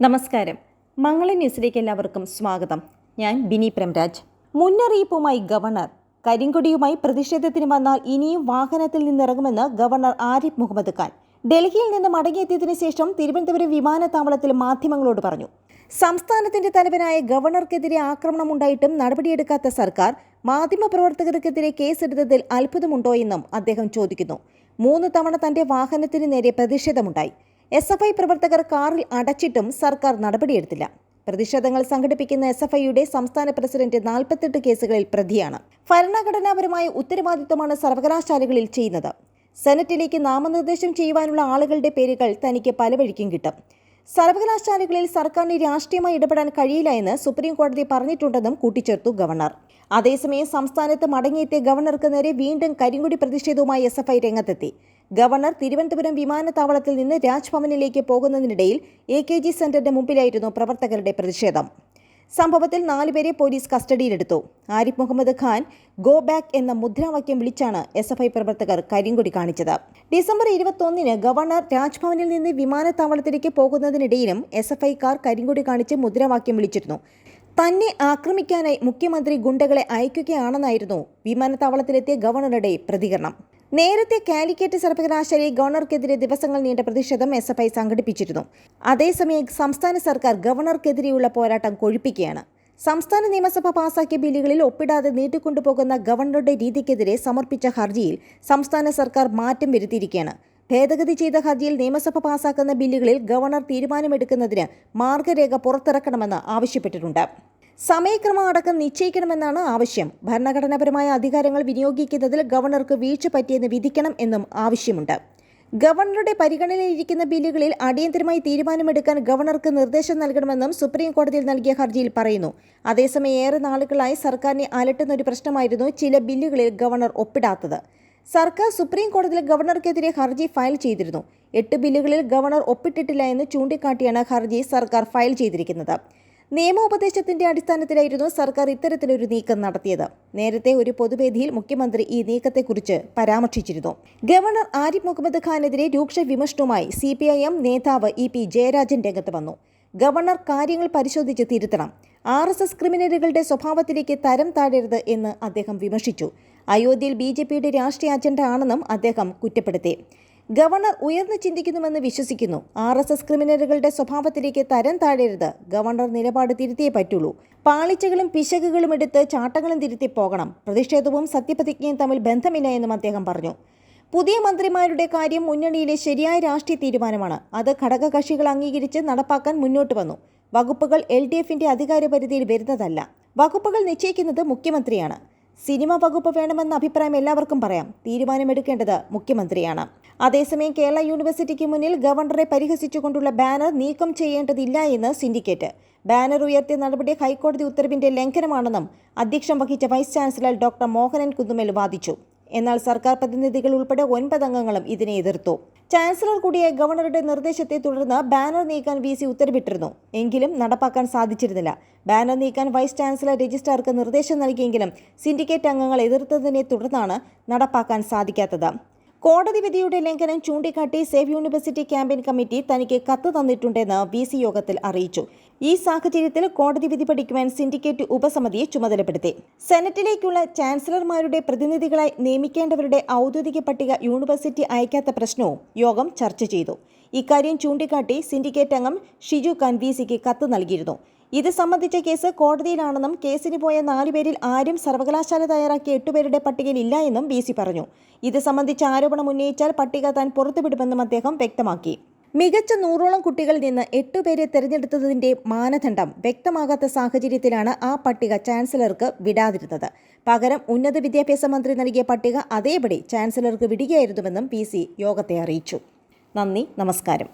നമസ്കാരം. മംഗളം ന്യൂസിലേക്ക് എല്ലാവർക്കും സ്വാഗതം. ഞാൻ ബിനി പ്രംരാജ്. മുന്നറിയിപ്പുമായി ഗവർണർ. കരിങ്കൊടിയുമായി പ്രതിഷേധത്തിന് വന്നാൽ ഇനിയും വാഹനത്തിൽ നിന്നിറങ്ങുമെന്ന് ഗവർണർ ആരിഫ് മുഹമ്മദ് ഖാൻ ഡൽഹിയിൽ നിന്ന് മടങ്ങിയെത്തിയതിനു ശേഷം തിരുവനന്തപുരം വിമാനത്താവളത്തിൽ മാധ്യമങ്ങളോട് പറഞ്ഞു. സംസ്ഥാനത്തിന്റെ തലവനായ ഗവർണർക്കെതിരെ ആക്രമണമുണ്ടായിട്ടും നടപടിയെടുക്കാത്ത സർക്കാർ മാധ്യമപ്രവർത്തകർക്കെതിരെ കേസെടുത്തതിൽ അത്ഭുതമുണ്ടോയെന്നും അദ്ദേഹം ചോദിക്കുന്നു. 3 തവണ തന്റെ വാഹനത്തിന് നേരെ പ്രതിഷേധമുണ്ടായി. SFI പ്രവർത്തകർ കാറിൽ അടച്ചിട്ടും സർക്കാർ നടപടിയെടുത്തില്ല. പ്രതിഷേധങ്ങൾ സംഘടിപ്പിക്കുന്ന SFIയുടെ സംസ്ഥാന പ്രസിഡന്റ് 48 കേസുകളിൽ പ്രതിയാണ്. ഭരണഘടനാപരമായ ഉത്തരവാദിത്വമാണ് സർവകലാശാലകളിൽ ചെയ്യുന്നത്. സെനറ്റിലേക്ക് നാമനിർദ്ദേശം ചെയ്യുവാനുള്ള ആളുകളുടെ പേരുകൾ തനിക്ക് പല വഴിക്കും കിട്ടും. സർവകലാശാലകളിൽ സർക്കാരിന് രാഷ്ട്രീയമായി ഇടപെടാൻ കഴിയില്ല എന്ന് സുപ്രീം കോടതി പറഞ്ഞിട്ടുണ്ടെന്നും കൂട്ടിച്ചേർത്തു ഗവർണർ. അതേസമയം സംസ്ഥാനത്ത് മടങ്ങിയെത്തിയ ഗവർണർക്ക് നേരെ വീണ്ടും കരിങ്കൊടി പ്രതിഷേധവുമായി SFI രംഗത്തെത്തി. ഗവർണർ തിരുവനന്തപുരം വിമാനത്താവളത്തിൽ നിന്ന് രാജ്ഭവനിലേക്ക് പോകുന്നതിനിടയിൽ AKG സെന്ററിന്റെ മുമ്പിലായിരുന്നു പ്രവർത്തകരുടെ പ്രതിഷേധം. സംഭവത്തിൽ 4 പേരെ പോലീസ് കസ്റ്റഡിയിലെടുത്തു. ആരിഫ് മുഹമ്മദ് ഖാൻ ഗോ ബാക്ക് എന്ന മുദ്രാവാക്യം വിളിച്ചാണ് SFI പ്രവർത്തകർ കരിങ്കൊടി കാണിച്ചത്. ഡിസംബർ 21-ന് ഗവർണർ രാജ്ഭവനിൽ നിന്ന് വിമാനത്താവളത്തിലേക്ക് പോകുന്നതിനിടയിലും SFIക്കാർ കരിങ്കൊടി കാണിച്ച് മുദ്രാവാക്യം വിളിച്ചിരുന്നു. തന്നെ ആക്രമിക്കാനായി മുഖ്യമന്ത്രി ഗുണ്ടകളെ അയക്കുകയാണെന്നായിരുന്നു വിമാനത്താവളത്തിലെത്തിയ ഗവർണറുടെ പ്രതികരണം. നേരത്തെ കാലിക്കറ്റ് സർവകലാശാലയിൽ ഗവർണർക്കെതിരെ ദിവസങ്ങൾ നീണ്ട പ്രതിഷേധം SFI സംഘടിപ്പിച്ചിരുന്നു. അതേസമയം സംസ്ഥാന സർക്കാർ ഗവർണർക്കെതിരെയുള്ള പോരാട്ടം കൊഴുപ്പിക്കുകയാണ്. സംസ്ഥാന നിയമസഭ പാസാക്കിയ ബില്ലുകളിൽ ഒപ്പിടാതെ നീട്ടിക്കൊണ്ടുപോകുന്ന ഗവർണറുടെ രീതിക്കെതിരെ സമർപ്പിച്ച ഹർജിയിൽ സംസ്ഥാന സർക്കാർ മാറ്റം വരുത്തിയിരിക്കുകയാണ്. ഭേദഗതി ചെയ്ത ഹർജിയിൽ നിയമസഭ പാസാക്കുന്ന ബില്ലുകളിൽ ഗവർണർ തീരുമാനമെടുക്കുന്നതിന് മാർഗരേഖ പുറത്തിറക്കണമെന്ന് ആവശ്യപ്പെട്ടിട്ടുണ്ട്. സമയക്രമം അടക്കം നിശ്ചയിക്കണമെന്നാണ് ആവശ്യം. ഭരണഘടനാപരമായ അധികാരങ്ങൾ വിനിയോഗിക്കുന്നതിൽ ഗവർണർക്ക് വീഴ്ച പറ്റിയെന്ന് വിധിക്കണം എന്നും ആവശ്യമുണ്ട്. ഗവർണറുടെ പരിഗണനയിലിരിക്കുന്ന ബില്ലുകളിൽ അടിയന്തരമായി തീരുമാനമെടുക്കാൻ ഗവർണർക്ക് നിർദ്ദേശം നൽകണമെന്നും സുപ്രീം കോടതിയിൽ നൽകിയ ഹർജിയിൽ പറയുന്നു. അതേസമയം ഏറെ നാളുകളായി സർക്കാരിനെ അലട്ടുന്ന ഒരു പ്രശ്നമായിരുന്നു ചില ബില്ലുകളിൽ ഗവർണർ ഒപ്പിടാത്തത്. സർക്കാർ സുപ്രീം കോടതിയിൽ ഗവർണർക്കെതിരെ ഹർജി ഫയൽ ചെയ്തിരുന്നു. 8 ബില്ലുകളിൽ ഗവർണർ ഒപ്പിട്ടിട്ടില്ല എന്ന് ചൂണ്ടിക്കാട്ടിയാണ് ഹർജി സർക്കാർ ഫയൽ ചെയ്തിരിക്കുന്നത്. നിയമോപദേശത്തിന്റെ അടിസ്ഥാനത്തിലായിരുന്നു സർക്കാർ ഇത്തരത്തിലൊരു നീക്കം നടത്തിയത്. നേരത്തെ ഒരു പൊതുവേദിയിൽ മുഖ്യമന്ത്രി ഈ നീക്കത്തെക്കുറിച്ച് പരാമർശിച്ചിരുന്നു. ഗവർണർ ആരിഫ് മുഹമ്മദ് ഖാനെതിരെ രൂക്ഷ വിമർശനവുമായി CPIM നേതാവ് EP ജയരാജൻ രംഗത്ത് വന്നു. ഗവർണർ കാര്യങ്ങൾ പരിശോധിച്ച് തിരുത്തണം. RSS ക്രിമിനലുകളുടെ സ്വഭാവത്തിലേക്ക് തരം താഴരുത് എന്ന് അദ്ദേഹം വിമർശിച്ചു. അയോധ്യയിൽ BJPയുടെ രാഷ്ട്രീയ അജണ്ട ആണെന്നും അദ്ദേഹം കുറ്റപ്പെടുത്തി. ഗവർണർ ഉയർന്നു ചിന്തിക്കുന്നുവെന്ന് വിശ്വസിക്കുന്നു. RSS ക്രിമിനലുകളുടെ സ്വഭാവത്തിലേക്ക് തരം താഴരുത്. ഗവർണർ നിലപാട് തിരുത്തിയേ പറ്റുള്ളൂ. പാളിച്ചകളും പിശകുകളും എടുത്ത് ചാട്ടങ്ങളും തിരുത്തി പോകണം. പ്രതിഷേധവും സത്യപ്രതിജ്ഞയും തമ്മിൽ ബന്ധമില്ല എന്നും അദ്ദേഹം പറഞ്ഞു. പുതിയ മന്ത്രിമാരുടെ കാര്യം മുന്നണിയിലെ ശരിയായ രാഷ്ട്രീയ തീരുമാനമാണ്. അത് ഘടകകക്ഷികൾ അംഗീകരിച്ച് നടപ്പാക്കാൻ മുന്നോട്ട് വന്നു. വകുപ്പുകൾ LDFന്റെ അധികാരപരിധിയിൽ വരുന്നതല്ല. വകുപ്പുകൾ നിശ്ചയിക്കുന്നത് മുഖ്യമന്ത്രിയാണ്. സിനിമ വകുപ്പ് വേണമെന്ന അഭിപ്രായം എല്ലാവർക്കും പറയാം. തീരുമാനമെടുക്കേണ്ടത് മുഖ്യമന്ത്രിയാണ്. അതേസമയം കേരള യൂണിവേഴ്സിറ്റിക്ക് മുന്നിൽ ഗവർണറെ പരിഹസിച്ചുകൊണ്ടുള്ള ബാനർ നീക്കം ചെയ്യേണ്ടതില്ല എന്ന് സിൻഡിക്കേറ്റ്. ബാനർ ഉയർത്തിയ നടപടി ഹൈക്കോടതി ഉത്തരവിന്റെ ലംഘനമാണെന്നും അധ്യക്ഷം വഹിച്ച വൈസ് ചാൻസലർ ഡോക്ടർ മോഹനൻ കുന്നുമേൽ വാദിച്ചു. എന്നാൽ സർക്കാർ പ്രതിനിധികൾ ഉൾപ്പെടെ 9 അംഗങ്ങളും ഇതിനെ എതിർത്തു. ചാൻസലർ കൂടിയായ ഗവർണറുടെ നിർദ്ദേശത്തെ തുടർന്ന് ബാനർ നീക്കാൻ VC ഉത്തരവിട്ടിരുന്നു. എങ്കിലും നടപ്പാക്കാൻ സാധിച്ചിരുന്നില്ല. ബാനർ നീക്കാൻ വൈസ് ചാൻസലർ രജിസ്ട്രാർക്ക് നിർദ്ദേശം നൽകിയെങ്കിലും സിൻഡിക്കേറ്റ് അംഗങ്ങൾ എതിർത്തതിനെ തുടർന്നാണ് നടപ്പാക്കാൻ സാധിക്കാത്തത്. കോടതി വിധിയുടെ ലംഘനം ചൂണ്ടിക്കാട്ടി സേവ് യൂണിവേഴ്സിറ്റി ക്യാമ്പയിൻ കമ്മിറ്റി തനിക്ക് കത്ത് തന്നിട്ടുണ്ടെന്ന് VC യോഗത്തിൽ അറിയിച്ചു. ഈ സാഹചര്യത്തിൽ കോടതി വിധി പഠിക്കുവാൻ സിൻഡിക്കേറ്റ് ഉപസമിതിയെ ചുമതലപ്പെടുത്തി. സെനറ്റിലേക്കുള്ള ചാൻസലർമാരുടെ പ്രതിനിധികളായി നിയമിക്കേണ്ടവരുടെ ഔദ്യോഗിക പട്ടിക യൂണിവേഴ്സിറ്റി അയക്കാത്ത പ്രശ്നവും യോഗം ചർച്ച ചെയ്തു. ഇക്കാര്യം ചൂണ്ടിക്കാട്ടി സിൻഡിക്കേറ്റ് അംഗം ഷിജു ഖാൻ VCക്ക് കത്ത് നൽകിയിരുന്നു. ഇത് സംബന്ധിച്ച കേസ് കോടതിയിലാണെന്നും കേസിന് പോയ 4 പേരിൽ ആരും സർവകലാശാല തയ്യാറാക്കിയ 8 പേരുടെ പട്ടികയിൽ ഇല്ല എന്നും VC പറഞ്ഞു. ഇത് സംബന്ധിച്ച് ആരോപണം ഉന്നയിച്ചാൽ പട്ടിക താൻ പുറത്തുവിടുമെന്നും അദ്ദേഹം വ്യക്തമാക്കി. മികച്ച 100ഓളം കുട്ടികളിൽ നിന്ന് 8 പേരെ തെരഞ്ഞെടുത്തതിന്റെ മാനദണ്ഡം വ്യക്തമാകാത്ത സാഹചര്യത്തിലാണ് ആ പട്ടിക ചാൻസലർക്ക് വിടാതിരുന്നത്. പകരം ഉന്നത വിദ്യാഭ്യാസ മന്ത്രി നൽകിയ പട്ടിക അതേപടി ചാൻസലർക്ക് വിടുകയായിരുന്നുവെന്നും VC യോഗത്തെ അറിയിച്ചു. നന്ദി, നമസ്കാരം.